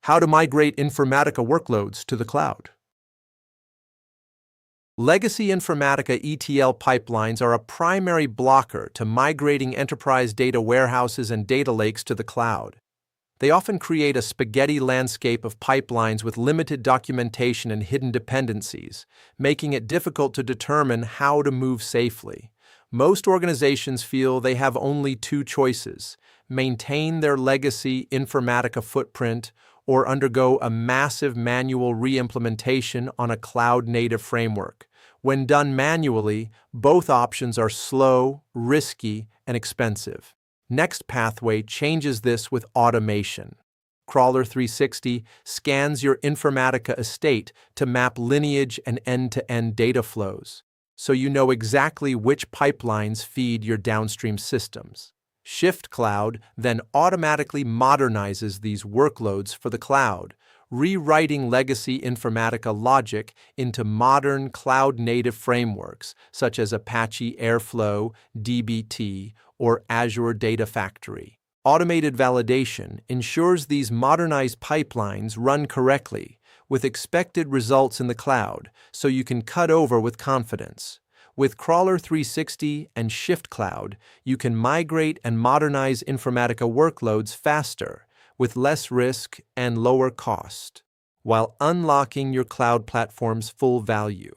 How to migrate Informatica workloads to the cloud. Legacy Informatica ETL pipelines are a primary blocker to migrating enterprise data warehouses and data lakes to the cloud. They often create a spaghetti landscape of pipelines with limited documentation and hidden dependencies, making it difficult to determine how to move safely. Most organizations feel they have only two choices: maintain their legacy Informatica footprint or undergo a massive manual re-implementation on a cloud-native framework. When done manually, both options are slow, risky, and expensive. Next Pathway changes this with automation. Crawler 360 scans your Informatica estate to map lineage and end-to-end data flows, so you know exactly which pipelines feed your downstream systems. Shift Cloud then automatically modernizes these workloads for the cloud, rewriting legacy Informatica logic into modern cloud-native frameworks such as Apache Airflow, dbt, or Azure Data Factory. Automated validation ensures these modernized pipelines run correctly, with expected results in the cloud, so you can cut over with confidence. With Crawler 360 and Shift Cloud, you can migrate and modernize Informatica workloads faster, with less risk and lower cost, while unlocking your cloud platform's full value.